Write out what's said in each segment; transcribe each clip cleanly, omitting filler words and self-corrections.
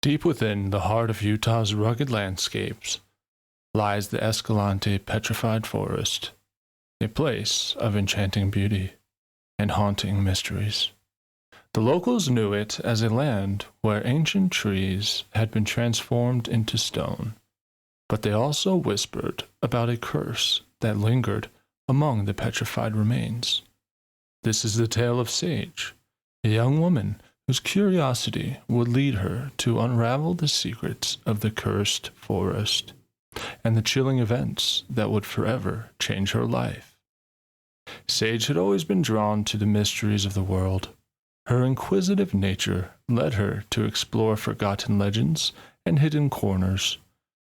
Deep within the heart of Utah's rugged landscapes lies the Escalante Petrified Forest, a place of enchanting beauty and haunting mysteries. The locals knew it as a land where ancient trees had been transformed into stone, but they also whispered about a curse that lingered among the petrified remains. This is the tale of Sage, a young woman whose curiosity would lead her to unravel the secrets of the cursed forest and the chilling events that would forever change her life. Sage had always been drawn to the mysteries of the world. Her inquisitive nature led her to explore forgotten legends and hidden corners,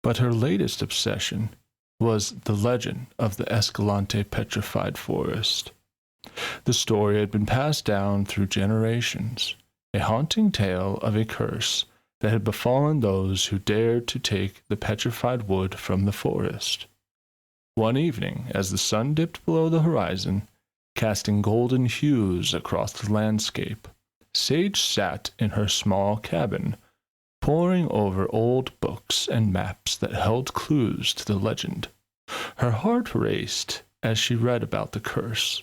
but her latest obsession was the legend of the Escalante Petrified Forest. The story had been passed down through generations, a haunting tale of a curse that had befallen those who dared to take the petrified wood from the forest. One evening, as the sun dipped below the horizon, casting golden hues across the landscape, Sage sat in her small cabin, poring over old books and maps that held clues to the legend. Her heart raced as she read about the curse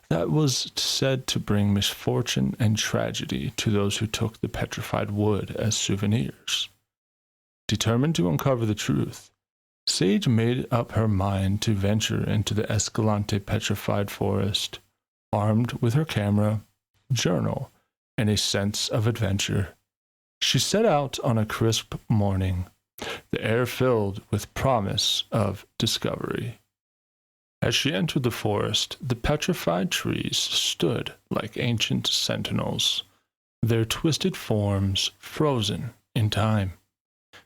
that was said to bring misfortune and tragedy to those who took the petrified wood as souvenirs. Determined to uncover the truth, Sage made up her mind to venture into the Escalante Petrified Forest, armed with her camera, journal, and a sense of adventure. She set out on a crisp morning, the air filled with promise of discovery. As she entered the forest, the petrified trees stood like ancient sentinels, their twisted forms frozen in time.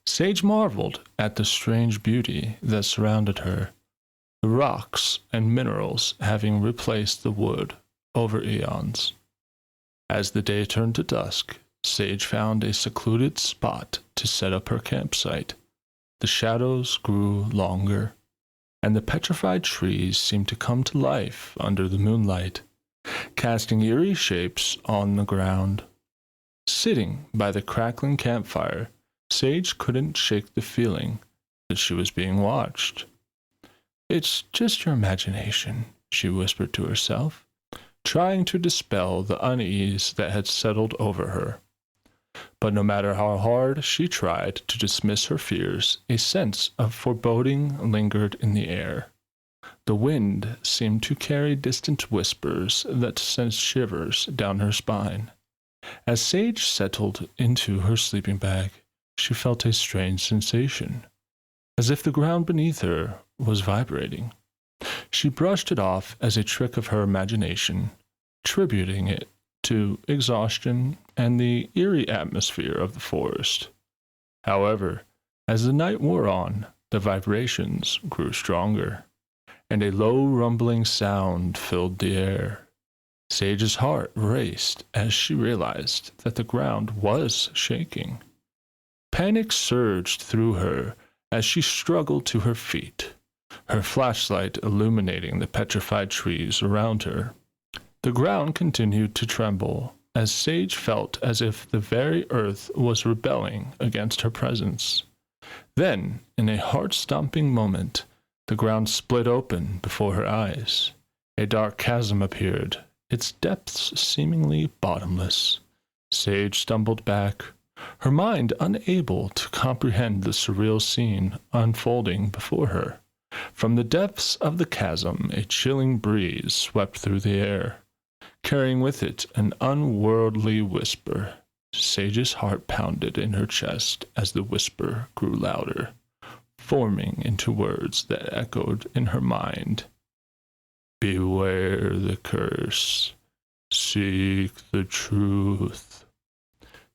Sage marveled at the strange beauty that surrounded her, the rocks and minerals having replaced the wood over eons. As the day turned to dusk, Sage found a secluded spot to set up her campsite. The shadows grew longer, and the petrified trees seemed to come to life under the moonlight, casting eerie shapes on the ground. Sitting by the crackling campfire, Sage couldn't shake the feeling that she was being watched. "It's just your imagination," she whispered to herself, trying to dispel the unease that had settled over her. But no matter how hard she tried to dismiss her fears, a sense of foreboding lingered in the air. The wind seemed to carry distant whispers that sent shivers down her spine. As Sage settled into her sleeping bag, she felt a strange sensation, as if the ground beneath her was vibrating. She brushed it off as a trick of her imagination, attributing it to exhaustion and the eerie atmosphere of the forest. However, as the night wore on, the vibrations grew stronger, and a low rumbling sound filled the air. Sage's heart raced as she realized that the ground was shaking. Panic surged through her as she struggled to her feet, her flashlight illuminating the petrified trees around her. The ground continued to tremble as Sage felt as if the very earth was rebelling against her presence. Then, in a heart-stomping moment, the ground split open before her eyes. A dark chasm appeared, its depths seemingly bottomless. Sage stumbled back, her mind unable to comprehend the surreal scene unfolding before her. From the depths of the chasm, a chilling breeze swept through the air, carrying with it an unworldly whisper. Sage's heart pounded in her chest as the whisper grew louder, forming into words that echoed in her mind. "Beware the curse. Seek the truth."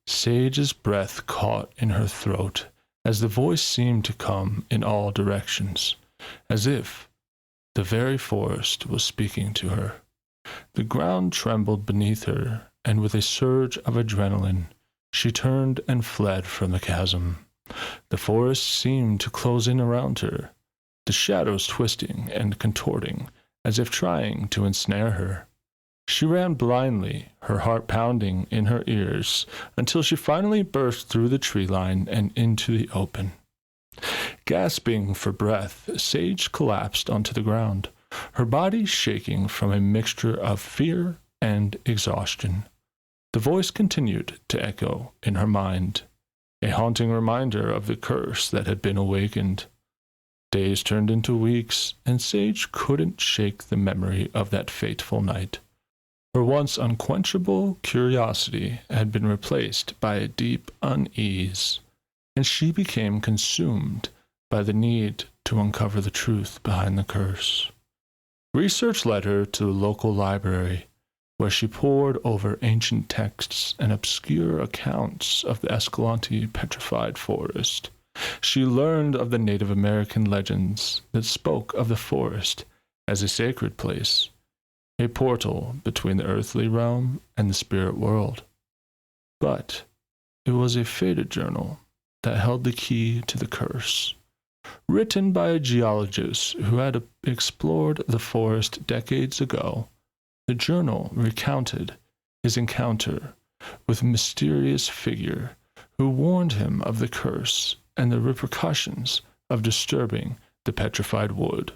Sage's breath caught in her throat as the voice seemed to come in all directions, as if the very forest was speaking to her. The ground trembled beneath her, and with a surge of adrenaline, she turned and fled from the chasm. The forest seemed to close in around her, the shadows twisting and contorting as if trying to ensnare her. She ran blindly, her heart pounding in her ears, until she finally burst through the tree line and into the open. Gasping for breath, Sage collapsed onto the ground, her body shaking from a mixture of fear and exhaustion. The voice continued to echo in her mind, a haunting reminder of the curse that had been awakened. Days turned into weeks, and Sage couldn't shake the memory of that fateful night. Her once unquenchable curiosity had been replaced by a deep unease, and she became consumed by the need to uncover the truth behind the curse. Research led her to the local library, where she pored over ancient texts and obscure accounts of the Escalante Petrified Forest. She learned of the Native American legends that spoke of the forest as a sacred place, a portal between the earthly realm and the spirit world. But it was a faded journal that held the key to the curse. Written by a geologist who had explored the forest decades ago, the journal recounted his encounter with a mysterious figure who warned him of the curse and the repercussions of disturbing the petrified wood.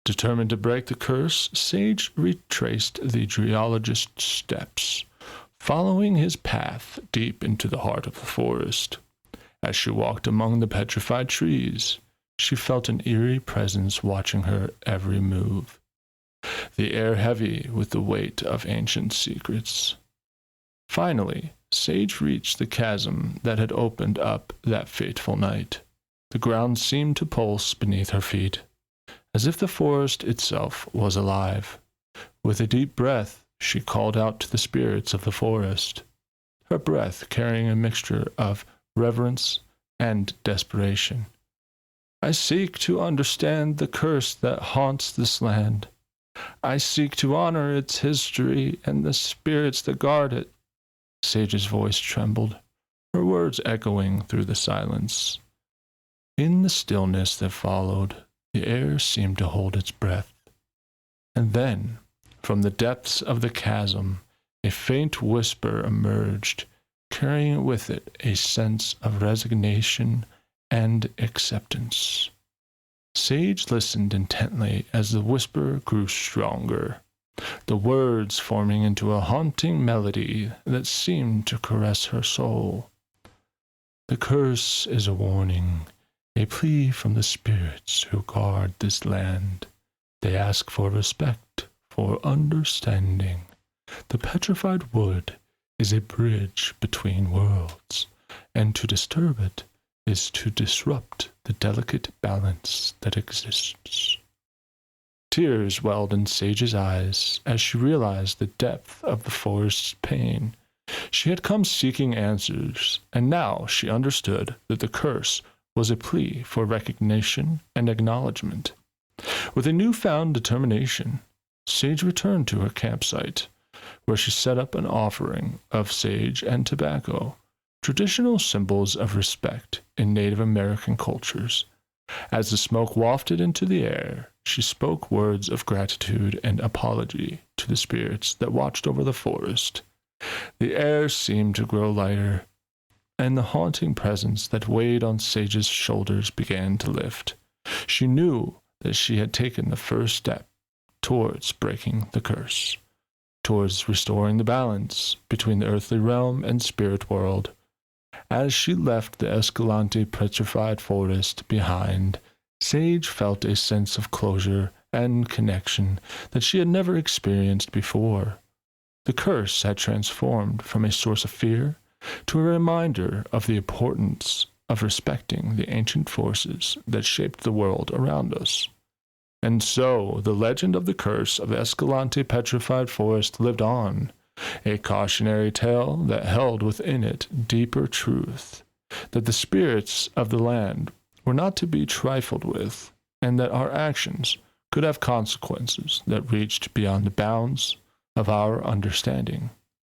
Determined to break the curse, Sage retraced the geologist's steps, following his path deep into the heart of the forest. As she walked among the petrified trees, she felt an eerie presence watching her every move, the air heavy with the weight of ancient secrets. Finally, Sage reached the chasm that had opened up that fateful night. The ground seemed to pulse beneath her feet, as if the forest itself was alive. With a deep breath, she called out to the spirits of the forest, her breath carrying a mixture of reverence and desperation. I seek to understand the curse that haunts this land. I seek to honor its history and the spirits that guard it. Sage's voice trembled, her words echoing through the silence. In the stillness that followed, the air seemed to hold its breath. And then, from the depths of the chasm, a faint whisper emerged, carrying with it a sense of resignation and acceptance. Sage listened intently as the whisper grew stronger, the words forming into a haunting melody that seemed to caress her soul. The curse is a warning, a plea from the spirits who guard this land. They ask for respect, for understanding. The petrified wood is a bridge between worlds, and to disturb it is to disrupt the delicate balance that exists. Tears welled in Sage's eyes as she realized the depth of the forest's pain. She had come seeking answers, and now she understood that the curse was a plea for recognition and acknowledgement. With a newfound determination, Sage returned to her campsite, where she set up an offering of sage and tobacco, traditional symbols of respect in Native American cultures. As the smoke wafted into the air, she spoke words of gratitude and apology to the spirits that watched over the forest. The air seemed to grow lighter, and the haunting presence that weighed on Sage's shoulders began to lift. She knew that she had taken the first step towards breaking the curse, towards restoring the balance between the earthly realm and spirit world. As she left the Escalante Petrified Forest behind, Sage felt a sense of closure and connection that she had never experienced before. The curse had transformed from a source of fear to a reminder of the importance of respecting the ancient forces that shaped the world around us. And so the legend of the curse of Escalante Petrified Forest lived on, a cautionary tale that held within it deeper truth, that the spirits of the land were not to be trifled with, and that our actions could have consequences that reached beyond the bounds of our understanding.